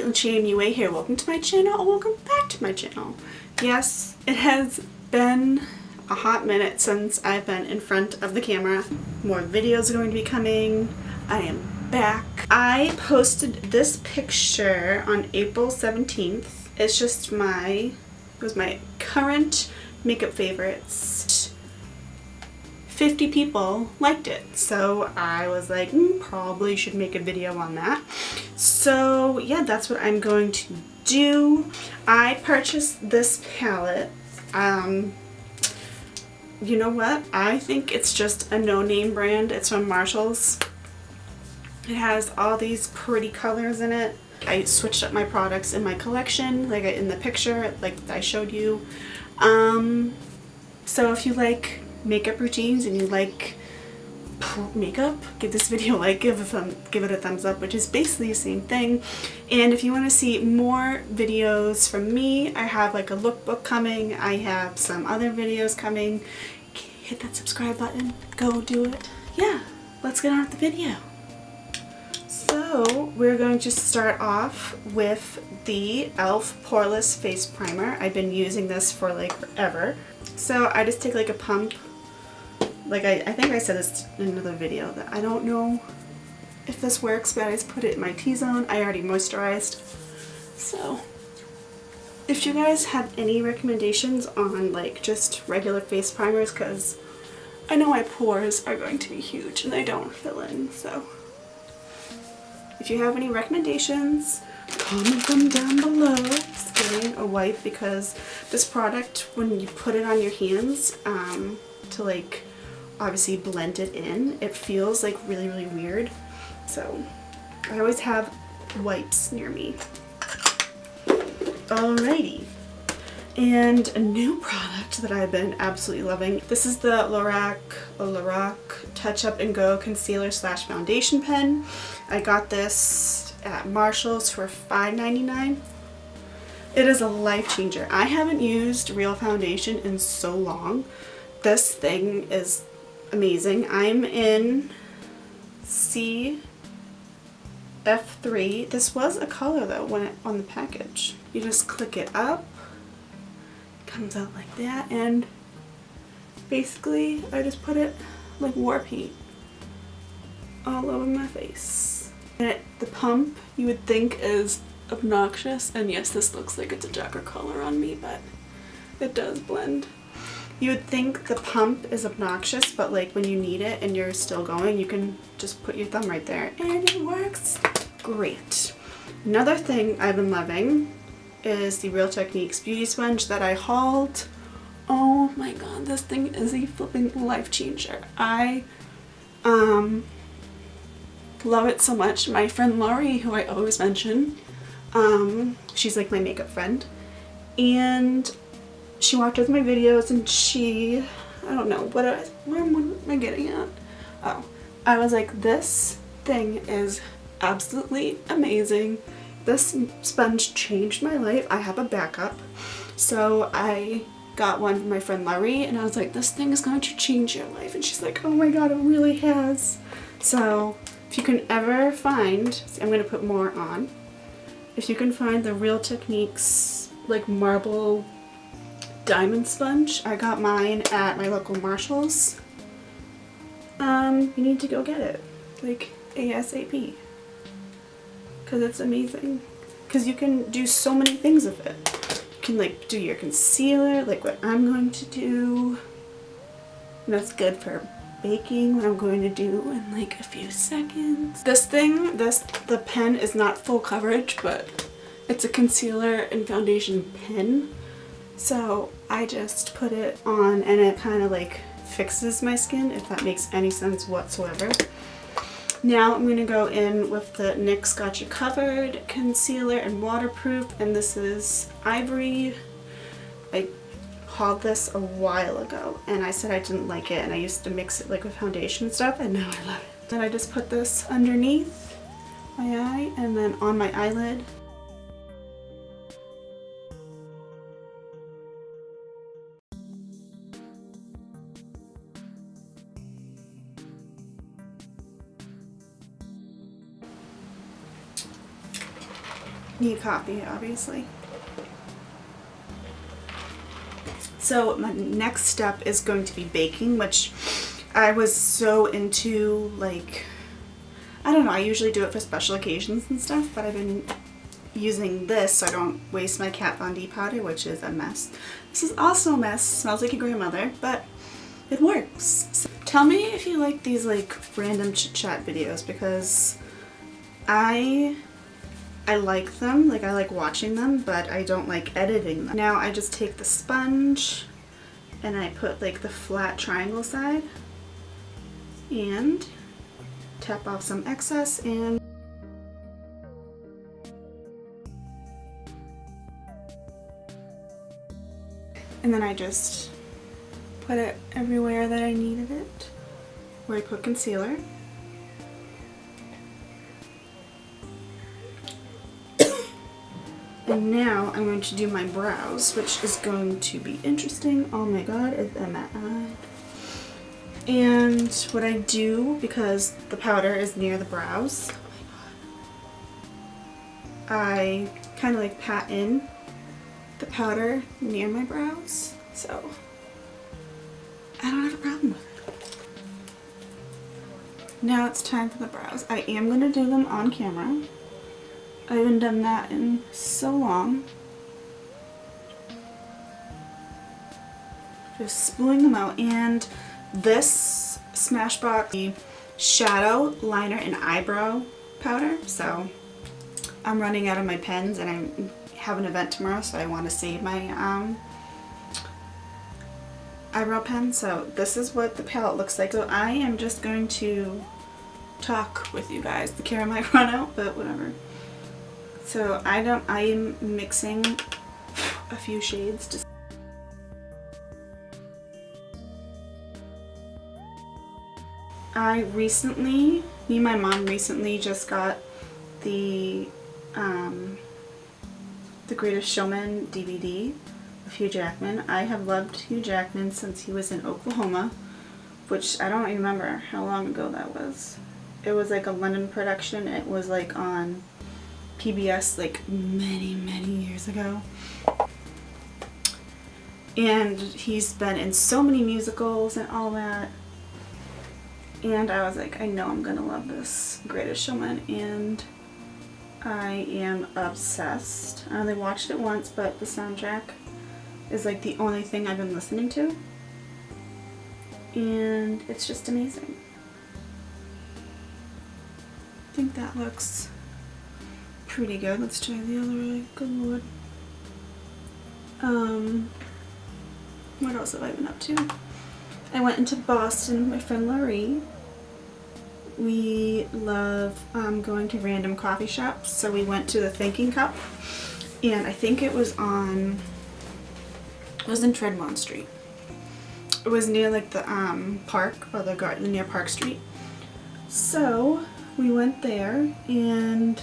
Caitlyn Shea MUA here. Welcome to my channel, or welcome back to my channel. Yes, it has been a hot minute since I've been in front of the camera. More videos are going to be coming. I am back. I posted this picture on April 17th. It's just it was my current makeup favorites. 50 people liked it, so I was like, probably should make a video on that. So yeah, that's what I'm going to do. I purchased this palette. You know what? I think it's just a no-name brand. It's from Marshall's. It has all these pretty colors in it. I switched up my products in my collection, like in the picture, like I showed you. So if you like makeup routines and you like makeup, give this video a like, give it a thumbs up, which is basically the same thing. And if you want to see more videos from me, I have like a lookbook coming. I have some other videos coming. Hit that subscribe button. Go do it. Yeah, let's get on with the video. So we're going to start off with the e.l.f. Poreless Face Primer. I've been using this for like forever. So I just take like a pump. Like I think I said this in another video that I don't know if this works, but I just put it in my T-zone. I already moisturized. So if you guys have any recommendations on like just regular face primers, because I know my pores are going to be huge and they don't fill in, so if you have any recommendations, comment them down below. Just getting a wipe because this product, when you put it on your hands to like obviously blend it in, it feels like really, really weird. So I always have wipes near me. Alrighty. And a new product that I've been absolutely loving. This is the Lorac Touch Up and Go Concealer / Foundation Pen. I got this at Marshall's for $5.99. It is a life changer. I haven't used real foundation in so long. This thing is amazing. I'm in CF3. This was a color though when on the package. You just click it up, comes out like that, and basically I just put it like war paint all over my face. And the pump you would think is obnoxious, and yes, this looks like it's a darker color on me, but it does blend. You would think the pump is obnoxious, but like when you need it and you're still going, you can just put your thumb right there and it works great. Another thing I've been loving is the Real Techniques Beauty Sponge that I hauled. Oh my god, this thing is a flipping life changer. I love it so much. My friend Laurie, who I always mention, she's like my makeup friend, and she watched my videos and I don't know, what am I getting at? Oh, I was like, this thing is absolutely amazing. This sponge changed my life. I have a backup. So I got one from my friend Laurie and I was like, this thing is going to change your life. And she's like, oh my god, it really has. So if you can ever find, I'm going to put more on. If you can find the Real Techniques like marble diamond sponge, I got mine at my local Marshall's. You need to go get it, like ASAP, because it's amazing. Because you can do so many things with it. You can like do your concealer, like what I'm going to do. And that's good for baking, what I'm going to do in like a few seconds. The pen is not full coverage, but it's a concealer and foundation pen. So I just put it on and it kind of like fixes my skin, if that makes any sense whatsoever. Now I'm going to go in with the NYX Got You Covered concealer and waterproof, and this is Ivory. I hauled this a while ago and I said I didn't like it, and I used to mix it like with foundation and stuff, and now I love it. Then I just put this underneath my eye and then on my eyelid. need coffee, obviously. So my next step is going to be baking, which I was so into, like, I don't know, I usually do it for special occasions and stuff, but I've been using this so I don't waste my Kat Von D powder, which is a mess. This is also a mess, smells like your grandmother, but it works. So tell me if you like these like random chit chat videos, because I like them, like I like watching them, but I don't like editing them. Now I just take the sponge and I put like the flat triangle side and tap off some excess, and then I just put it everywhere that I needed it, where I put concealer. And now I'm going to do my brows, which is going to be interesting. Oh my god, it's a matte eye. And what I do, because the powder is near the brows, I kind of like pat in the powder near my brows, so I don't have a problem with it. Now it's time for the brows. I am going to do them on camera. I haven't done that in so long. Just spooling them out, and this Smashbox shadow, liner, and eyebrow powder. So I'm running out of my pens and I have an event tomorrow, so I want to save my eyebrow pen. So this is what the palette looks like. So I am just going to talk with you guys. The camera might run out, but whatever. So I am mixing a few shades to me and my mom recently just got the Greatest Showman DVD of Hugh Jackman. I have loved Hugh Jackman since he was in Oklahoma, which I don't remember how long ago that was. It was like a London production. It was like on PBS like many years ago. And he's been in so many musicals and all that. And I was like, I know I'm gonna love this Greatest Showman, and I am obsessed. I only watched it once, but the soundtrack is like the only thing I've been listening to. And it's just amazing. I think that looks pretty good. Let's try the other eye. Good lord. What else have I been up to? I went into Boston with my friend Laurie. We love going to random coffee shops, so we went to the Thinking Cup, and I think it was in Tremont Street. It was near like the park, or the garden near Park Street. So we went there, and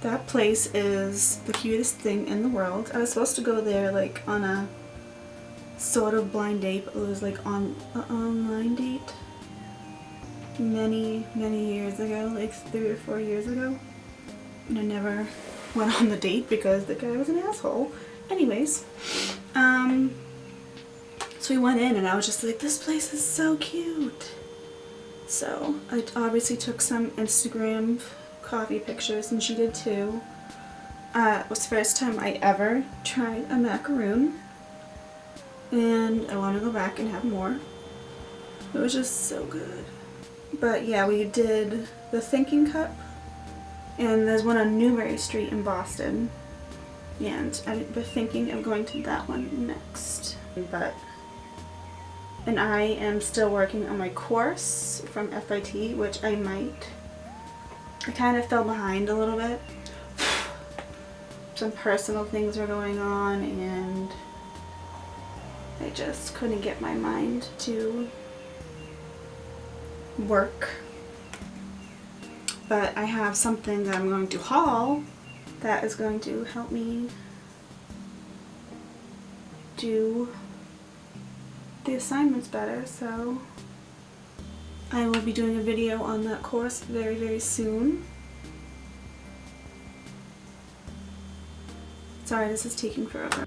that place is the cutest thing in the world. I was supposed to go there like on a sort of blind date, but it was like on an online date many years ago, like 3 or 4 years ago, and I never went on the date because the guy was an asshole. Anyways, so we went in and I was just like, this place is so cute. So I obviously took some Instagram coffee pictures, and she did too. It was the first time I ever tried a macaroon, and I want to go back and have more. It was just so good. But yeah, we did the Thinking Cup, and there's one on Newbury Street in Boston, and I've been thinking of going to that one next. And I am still working on my course from FIT, which I kind of fell behind a little bit. Some personal things were going on, and I just couldn't get my mind to work. But I have something that I'm going to haul that is going to help me do the assignments better, so I will be doing a video on that course very soon. Sorry, this is taking forever.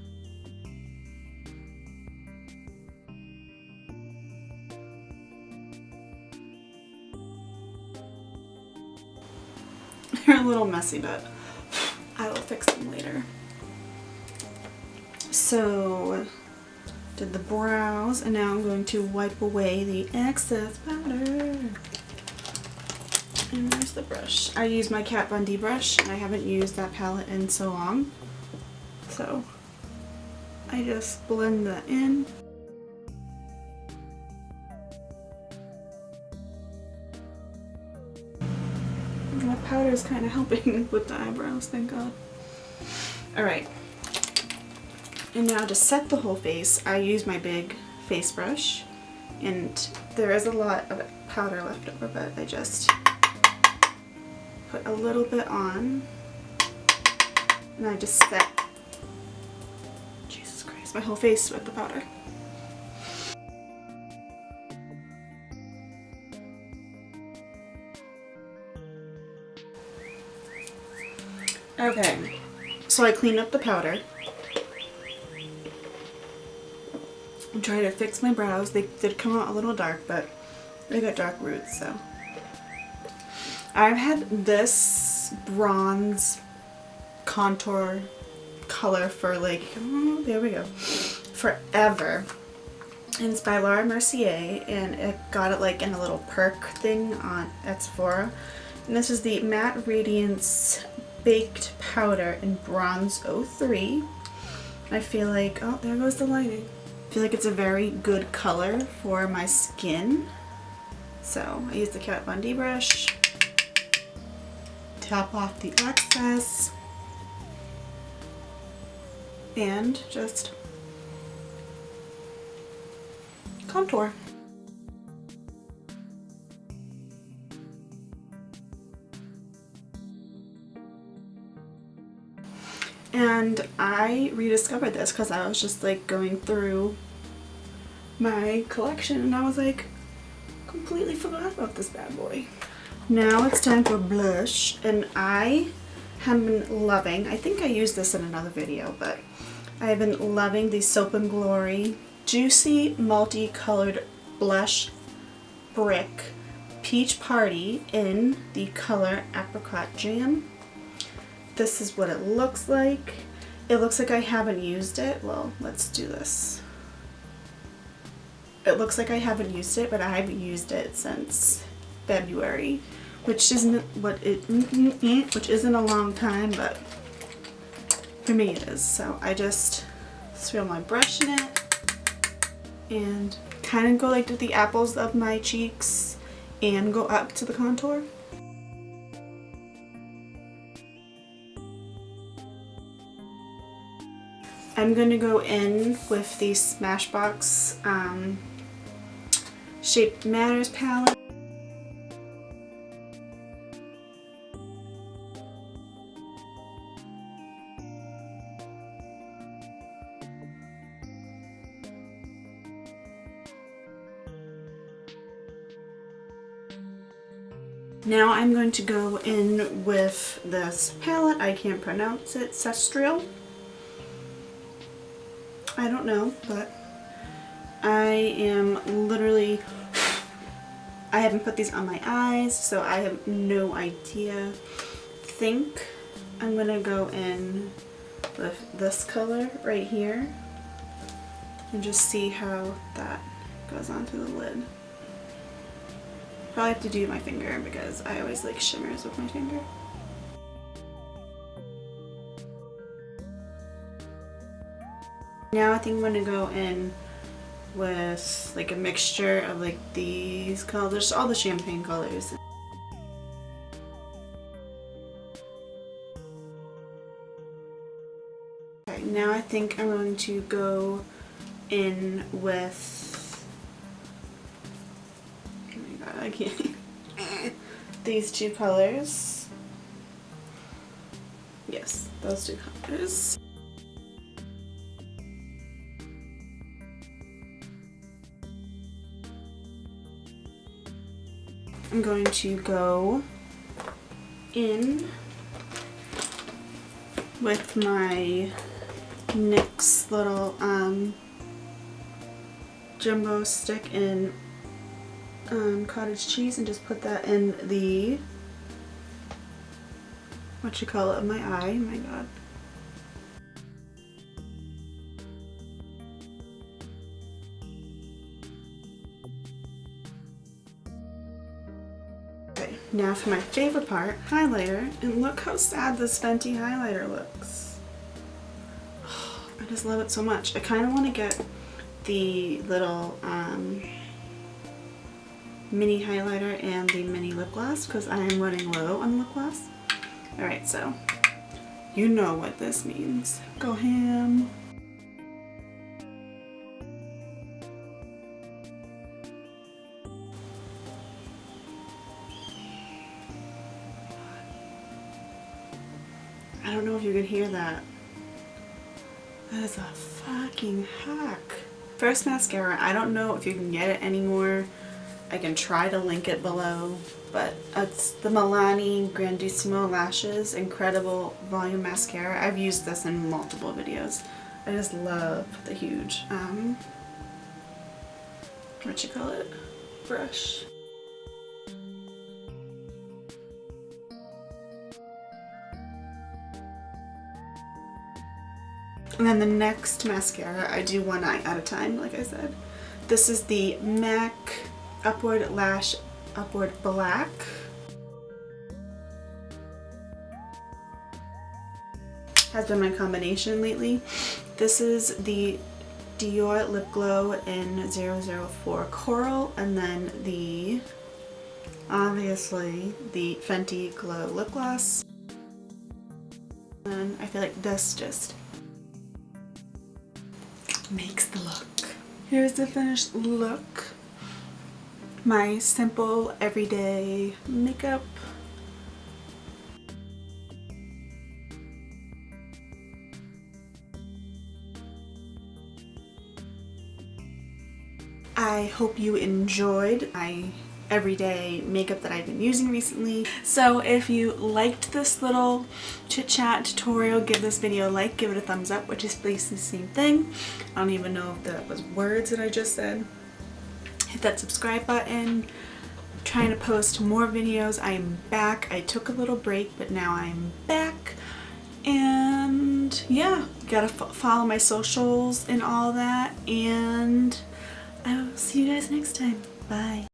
They're a little messy, but I will fix them later. So, did the brows, and now I'm going to wipe away the excess powder. And there's the brush. I use my Kat Von D brush, and I haven't used that palette in so long. So, I just blend that in. My powder is kind of helping with the eyebrows, thank God. Alright. And now to set the whole face, I use my big face brush. And there is a lot of powder left over, but I just put a little bit on. And I just set, Jesus Christ, my whole face with the powder. Okay, so I cleaned up the powder. I'm trying to fix my brows. They did come out a little dark, but they got dark roots, so. I've had this bronze contour color for like, oh, there we go, forever. And it's by Laura Mercier, and it got it like in a little perk thing at Sephora. And this is the Matte Radiance Baked Powder in Bronze 03. I feel like, oh, there goes the lighting. I feel like it's a very good color for my skin. So I use the Kat Von D brush, tap off the excess, and just contour. And I rediscovered this because I was just like going through my collection and I was like, completely forgot about this bad boy. Now it's time for blush, and I have been loving, I think I used this in another video, but I have been loving the Soap and Glory Juicy Multicolored Blush Brick Peach Party in the color Apricot Jam. This is what it looks like. It looks like I haven't used it. Well, let's do this. It looks like I haven't used it, but I haven't used it since February, which isn't which isn't a long time, but for me it is. So I just swirl my brush in it and kind of go like to the apples of my cheeks and go up to the contour. I'm going to go in with the Smashbox Shape Matters palette. Now I'm going to go in with this palette. I can't pronounce it. Cestrial. I don't know, but I am literally, I haven't put these on my eyes, so I have no idea. I think I'm going to go in with this color right here and just see how that goes onto the lid. Probably have to do my finger because I always like shimmers with my finger. Now I think I'm going to go in with like a mixture of like these colors, all the champagne colors. Okay, now I think I'm going to go in with, oh my god, I can't, these two colors. Yes, those two colors. I'm going to go in with my NYX little jumbo stick in cottage cheese and just put that in the, what you call it, of my eye. My god. Okay, now for my favorite part, highlighter, and look how sad this Fenty highlighter looks. I just love it so much. I kind of want to get the little mini highlighter and the mini lip gloss because I am running low on lip gloss. Alright, so you know what this means. Go ham. I don't know if you can hear that. That is a fucking hack. First mascara, I don't know if you can get it anymore. I can try to link it below, but it's the Milani Grandissimo Lashes Incredible Volume Mascara. I've used this in multiple videos. I just love the huge, what you call it, brush. And then the next mascara, I do one eye at a time, like I said. This is the MAC Upward Lash Upward Black. Has been my combination lately. This is the Dior Lip Glow in 004 Coral, and then the, obviously, the Fenty Glow Lip Gloss. And I feel like this just makes the look. Here's the finished look. My simple everyday makeup. I hope you enjoyed my everyday makeup that I've been using recently. So if you liked this little chit chat tutorial, give this video a like, give it a thumbs up, which is basically the same thing. I don't even know if that was words that I just said. Hit that subscribe button. I'm trying to post more videos. I am back. I took a little break, but now I'm back. And yeah, gotta follow my socials and all that. And I will see you guys next time. Bye.